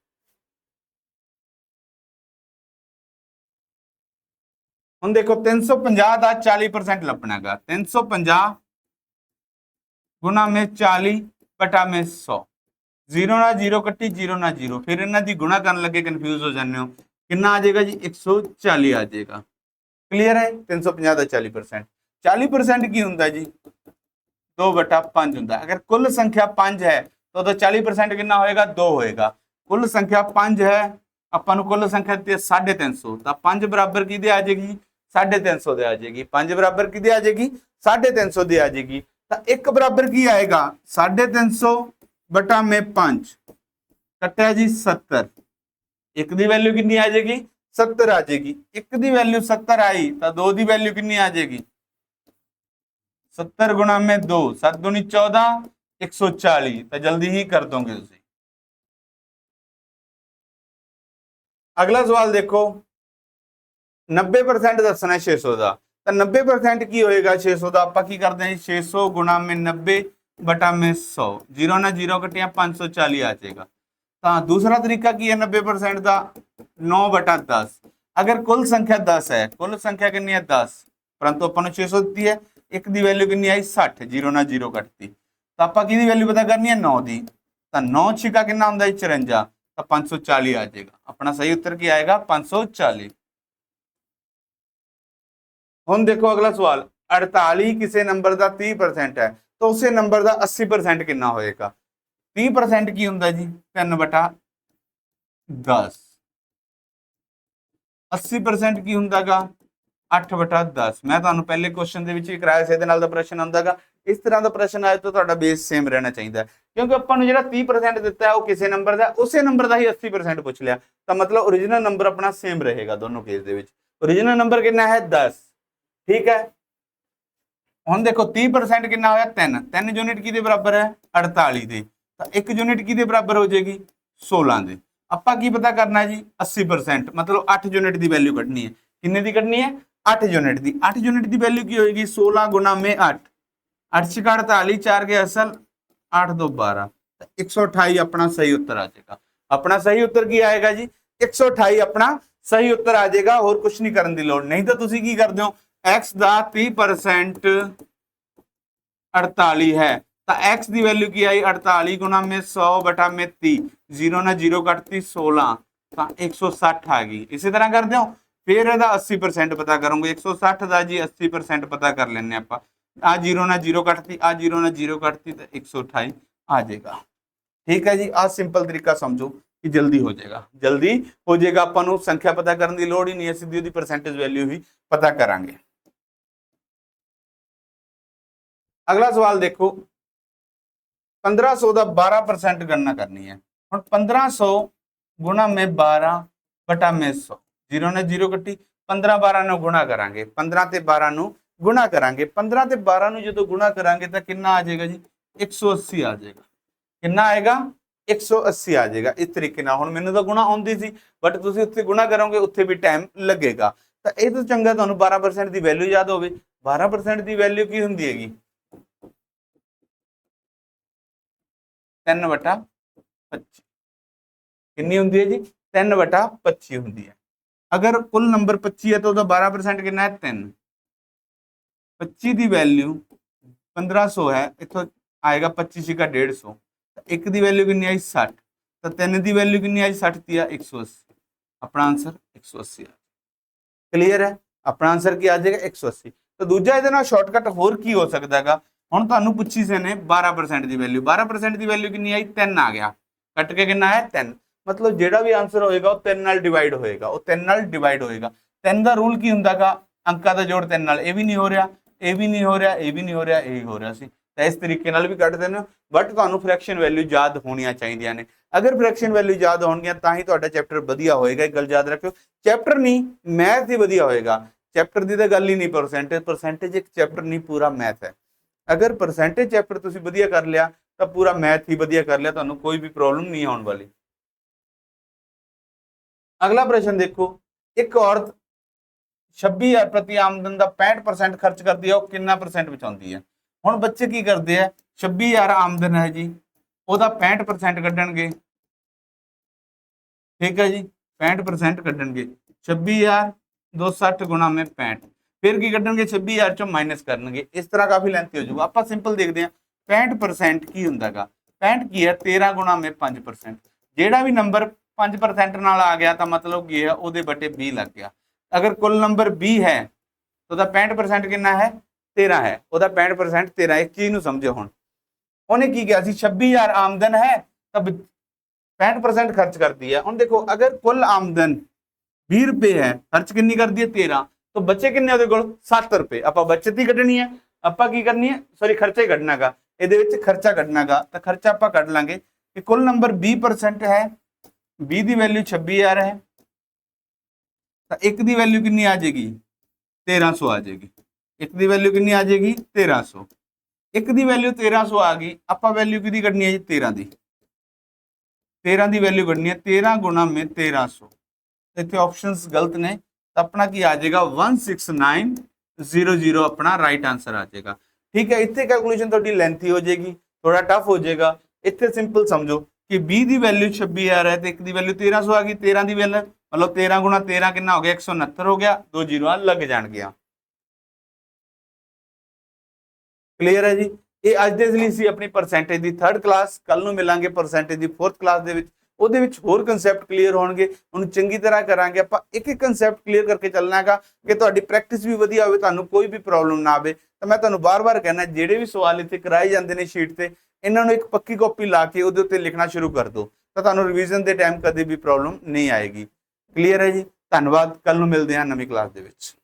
हम देखो 350 का 40% लपना गा, 350 गुना में 40 बटा में 100, जीरो ना जीरो कट्टी, जीरो ना जीरो, फिर इन्हों की गुणा करने लगे कन्फ्यूज हो जाते हो, कितना आ जाएगा जी 140 आ जाएगा। क्लीयर है 350 का 40%, 40% की होंगे जी 2 बटा 5 होंगे। अगर कुल संख्या 5 है तो 40% कितना होएगा 2 होएगा। कुल संख्या 5 है, अपन कुल संख्या 350, तो 5 बराबर की आ जाएगी 350 दे आ जाएगी, 5 बराबर की आ जाएगी 350 दे आ जाएगी। तो एक बराबर की आएगा 350 बटा में 5 कट्टा जी 70, एक दी वैल्यू कितनी आ जाएगी 70 आ जाएगी। एक दी वैल्यू 70 आई तो दो दी वैल्यू कितनी आ जाएगी 70 गुणा में 2, 7 दूनी 14, 140। तो जल्दी ही कर दोगे उसे। अगला सवाल देखो 90% दसना 600 का, तो 90% की होएगा 600 का, आप की करते हैं 600 गुणा में 90 बटा में 100, जीरो ना जीरो कटिया 540 आ जाएगा। तो दूसरा तरीका की है 90% का 9 बटा 10। अगर कुल संख्या 10 है, कुल संख्या कितनी है 10, परंतु अपन 600 दी है, एक दी वैल्यू कितनी आई 60, जीरो ना जीरो कटती, तो आप की वैल्यू पता करनी है 9 दी, तो 9 छिका कितना होंगे 54, तो 540 आ जाएगा। अपना सही उत्तर क्या आएगा 540। हम देखो अगला सवाल 48 किसी नंबर का 30% है तो उस नंबर का 80% कितना होएगा। 30% की होंगे जी 3 बटा 10, 80% की होंगे 8 बटा 10। मैं तुहानू पहले क्वेश्चन के कराया से प्रश्न आंदा, इस तरह का प्रश्न आए तो तुहाडा बेस सेम रहना चाहिए, क्योंकि अपन जो 30% दिता है वो किसी नंबर का, उस नंबर का ही 80% पूछ लिया, तो मतलब ओरिजिनल नंबर अपना सेम रहेगा दोनों केस दे विच। ओरिजिनल नंबर कितना है 10, ठीक है। हम देखो 30% कितना होया 3, 3 यूनिट की बराबर है 48 दे, तो 1 यूनिट की बराबर हो जाएगी 16 दे। आपां की पता करना है जी 80%, मतलब 8 यूनिट की वैल्यू कटनी है, किन्ने की कटनी है 8 यूनिट की। 8 यूनिट की वैल्यू की होगी 16 गुना में 8, 8 छिका 48, 4 के असल 8 2 12, 128 अपना सही उत्तर आ जाएगा। अपना सही उत्तर की आएगा जी 128 अपना सही उत्तर आ जाएगा, और कुछ नहीं करने की लोड़। नहीं तो तुसी की करते हो x का 30% 48 है, तो x की वैल्यू की आई 48 गुना में 100 बटा में 30, जीरो ना जीरो कटती 16, तो 160 आ गई। इसी तरह करते हो फिर 80% पता करोगे, 160 का जी 80% पता कर लेने आप, आ जीरो ना जीरो कटती, आ जीरो ना जीरो कटती, तो 128 आ जाएगा। ठीक है जी, आ सिंपल तरीका समझो कि जल्दी हो जाएगा, जल्दी हो जाएगा। अपन संख्या पता करने की लोड़ ही नहीं है, सीधी उसकी परसेंटेज वैल्यू ही पता करांगे। अगला सवाल देखो 1500 का 12% गणना करनी है। हम 1500 गुणा में 12 बटा में 100, जीरो ने जीरो कट्टी, 15 12 नु गुणा करांगे, 15 ते 12 नु गुणा करांगे, 15 ते 12 नु जो गुणा करांगे तो कितना आ जाएगा जी 180 आ जाएगा। कितना आएगा 180 आ जाएगा। इस तरीके ना हुण मैनूं तो गुणा आउंदी सी, बट तुसीं उत्थे गुणा करोगे उत्थे भी टाइम लगेगा। तो ये तो चंगा तुहानूं 12% की वैल्यू याद होवे। 12% की वैल्यू की हुंदी हैगी 3 बटा 25। कितनी होंगी है जी 3 बटा 25 होंगी है। अगर कुल नंबर 25 है तो 12% कितना है 3, 25 की वैल्यू 1500 है, इतो आएगा 25 का 150, एक की वैल्यू कितनी आई 60, तो 3 की वैल्यू कितनी आई 60 दी 180, अपना आंसर 180। क्लीयर है, अपना आंसर की आ जाएगा 180। तो दूजा ये शॉर्टकट होर की हो सकता है, हम तुहानूं पूछी से ने 12% की वैल्यू, 12% की वैल्यू कितनी आई 3 आ गया, कट के कितना है 3, मतलब जेड़ा भी आंसर होएगा वो 3 नाल डिवाइड होएगा, वो 3 नाल डिवाइड होएगा। 3 का रूल की हुंदा गा अंकां दा जोड़ 3 नाल, ये भी नहीं हो रहा, ये भी नहीं हो रहा, ये भी नहीं हो रहा, यही हो रहा सी, तो इस तरीके नाल भी कट देने। बट तुहानूं फ्रैक्शन वैल्यू याद होनियां चाहीदियां ने। अगर फ्रैक्शन वैल्यू याद होणगियां तां ही तुहाडा चैप्टर वधिया होएगा। एक गल याद रखियो, चैप्टर नहीं मैथ ही वधिया होएगा, चैप्टर की तो गल ही नहीं। परसेंटेज एक चैप्टर नहीं, पूरा मैथ है। अगर परसेंटेज चैप्टर तुसीं वधिया कर लिया ਤਾਂ ਪੂਰਾ ਮੈਥ ਹੀ ਵਧੀਆ ਕਰ ਲਿਆ, ਤੁਹਾਨੂੰ ਕੋਈ ਵੀ ਪ੍ਰੋਬਲਮ ਨਹੀਂ ਆਉਣ ਵਾਲੀ। ਅਗਲਾ ਪ੍ਰਸ਼ਨ ਦੇਖੋ, ਇੱਕ ਔਰਤ 26,000 ਪ੍ਰਤੀ ਆਮਦਨ ਦਾ 65% ਖਰਚ ਕਰਦੀ ਹੈ, ਉਹ ਕਿੰਨਾ % ਬਚਾਉਂਦੀ ਹੈ? ਹੁਣ ਬੱਚੇ ਕੀ ਕਰਦੇ ਆ, 26,000 ਆਮਦਨ ਹੈ ਜੀ, ਉਹਦਾ 65% ਕੱਢਣਗੇ, ਠੀਕ ਹੈ ਜੀ, 65% ਕੱਢਣਗੇ, 26,260 ਗੁਣਾ ਮੈਂ 65, ਫਿਰ ਕੀ ਕੱਢਣਗੇ, 26,000 ਚੋਂ ਮਾਈਨਸ ਕਰਨਗੇ। ਇਸ ਤਰ੍ਹਾਂ ਕਾਫੀ ਲੈਂਥੀ ਹੋ ਜਾਊਗਾ। ਆਪਾਂ ਸਿੰਪਲ ਦੇਖਦੇ ਹਾਂ, 65% ਕੀ ਹੁੰਦਾਗਾ, 65 ਕੀ ਹੈ, 13 ਗੁਣਾ ਮੈਂ 5%। ਜਿਹੜਾ ਵੀ ਨੰਬਰ 5% ਨਾਲ ਆ ਗਿਆ ਤਾਂ ਮਤਲਬ ਕੀ ਹੈ, ਉਹਦੇ ਬਟੇ 20 ਲੱਗ ਗਿਆ। ਅਗਰ ਕੁੱਲ ਨੰਬਰ 20 ਹੈ ਤਾਂ ਉਹਦਾ 65% ਕਿੰਨਾ ਹੈ, 13 ਹੈ, ਉਹਦਾ 65% 13। ਇੱਕ ਚੀਜ਼ ਨੂੰ ਸਮਝੋ, ਹੁਣ ਉਹਨੇ ਕੀ ਕਿਹਾ ਸੀ, 26,000 ਆਮਦਨ ਹੈ ਤਾਂ 65% ਖਰਚ ਕਰਦੀ ਹੈ। ਹੁਣ ਦੇਖੋ, ਅਗਰ ਕੁੱਲ ਆਮਦਨ 20 ਰੁਪਏ ਹੈ, ਖਰਚ ਕਿੰਨੀ ਕਰਦੀ ਹੈ, 13, ਤਾਂ ਬੱਚੇ ਕਿੰਨੇ ਉਹਦੇ ਕੋਲ, 7 ਰੁਪਏ। ਆਪਾਂ ਬੱਚਤ ਹੀ ਕੱਢਣੀ ਹੈ, ਆਪਾਂ ਕੀ ਕਰਨੀ ਹੈ, ਸੌਰੀ ਖਰਚਾ ਹੀ ਕੱਢਣਾਗਾ, ਇਹਦੇ ਵਿੱਚ ਖਰਚਾ ਕੱਢਣਾਗਾ, ਤਾਂ ਖਰਚਾ ਆਪਾਂ ਕੱਢ ਲਾਂਗੇ ਕਿ ਕੁੱਲ ਨੰਬਰ 20% ਹੈ, 20 ਦੀ ਵੈਲਿਊ 26,000 ਹੈ, ਤਾਂ ਇੱਕ ਦੀ ਵੈਲਿਊ ਕਿੰਨੀ ਆ ਜਾਏਗੀ, 1300 ਆ ਜਾਏਗੀ। ਇੱਕ ਦੀ ਵੈਲਿਊ ਕਿੰਨੀ ਆ ਜਾਏਗੀ, 1300। ਇੱਕ ਦੀ ਵੈਲਿਊ 1300 ਆ ਗਈ, ਆਪਾਂ ਵੈਲਿਊ ਕਿਹਦੀ ਕੱਢਣੀ ਹੈ ਜੀ, 13 ਦੀ। 13 ਦੀ ਵੈਲਿਊ ਕੱਢਣੀ ਹੈ, 13 ਗੁਣਾ ਮੈਂ 1300। ਇੱਥੇ ਆਪਸ਼ਨਸ ਗਲਤ ਨੇ, ਤਾਂ ਆਪਣਾ ਕੀ ਆ ਜਾਏਗਾ, 16900 ਆਪਣਾ ਰਾਈਟ ਆਂਸਰ ਆ ਜਾਏਗਾ। ਠੀਕ ਹੈ, ਇੱਥੇ ਕੈਲਕੂਲੇਸ਼ਨ ਤੁਹਾਡੀ ਲੈਂਥੀ ਹੋ ਜਾਏਗੀ, ਥੋੜਾ ਟਫ ਹੋ ਜਾਏਗਾ। ਇੱਥੇ ਸਿੰਪਲ ਸਮਝੋ ਕਿ 20 ਦੀ ਵੈਲਿਊ 26,000 ਹੈ ਤੇ ਇੱਕ ਦੀ ਵੈਲਿਊ 1300 ਆ ਗਈ। 13 ਦੀ ਵੈਲਿਊ ਮਤਲਬ 13 ਗੁਣਾ 13 ਕਿੰਨਾ ਹੋ ਗਿਆ, 169 ਹੋ ਗਿਆ, 2 ਜ਼ੀਰੋਆਂ ਲੱਗ ਜਾਣਗੀਆਂ। ਕਲੀਅਰ ਹੈ ਜੀ। ਇਹ ਅੱਜ ਦੇ ਲਈ ਸੀ ਆਪਣੀ ਪਰਸੈਂਟੇਜ ਦੀ 3rd ਕਲਾਸ। ਕੱਲ ਨੂੰ ਮਿਲਾਂਗੇ ਪਰਸੈਂਟੇਜ ਦੀ 4th ਕਲਾਸ ਦੇ ਵਿੱਚ, ਉਹਦੇ ਵਿੱਚ ਹੋਰ ਕਨਸੈਪਟ ਕਲੀਅਰ ਹੋਣਗੇ, ਉਹਨੂੰ ਚੰਗੀ ਤਰ੍ਹਾਂ ਕਰਾਂਗੇ। ਆਪਾਂ ਇੱਕ ਇੱਕ ਕਨਸੈਪਟ ਕਲੀਅਰ ਕਰਕੇ ਚੱਲਣਾ ਹੈਗਾ ਕਿ ਤੁਹਾਡੀ ਪ੍ਰੈਕਟਿਸ ਵੀ ਵਧੀਆ ਹੋਵੇ, ਤੁਹਾਨੂੰ ਕੋਈ ਵੀ ਪ੍ਰੋਬਲਮ ਨਾ ਆਵੇ। ਤਾਂ ਮੈਂ ਤੁਹਾਨੂੰ ਬਾਰ-ਬਾਰ ਕਹਿਣਾ, ਜਿਹੜੇ ਵੀ ਸਵਾਲ ਇੱਥੇ ਕਰਾਏ ਜਾਂਦੇ ਨੇ ਸ਼ੀਟ ਤੇ, ਇਹਨਾਂ ਨੂੰ ਇੱਕ ਪੱਕੀ ਕਾਪੀ ਲਾ ਕੇ ਉਹਦੇ ਉੱਤੇ ਲਿਖਣਾ ਸ਼ੁਰੂ ਕਰ ਦਿਓ, ਤਾਂ ਤੁਹਾਨੂੰ ਰਿਵੀਜ਼ਨ ਦੇ ਟਾਈਮ ਕਦੇ ਵੀ ਪ੍ਰੋਬਲਮ ਨਹੀਂ ਆਏਗੀ। ਕਲੀਅਰ ਹੈ ਜੀ, ਧੰਨਵਾਦ। ਕੱਲ ਨੂੰ ਮਿਲਦੇ ਹਾਂ ਨਵੀਂ ਕਲਾਸ ਦੇ ਵਿੱਚ।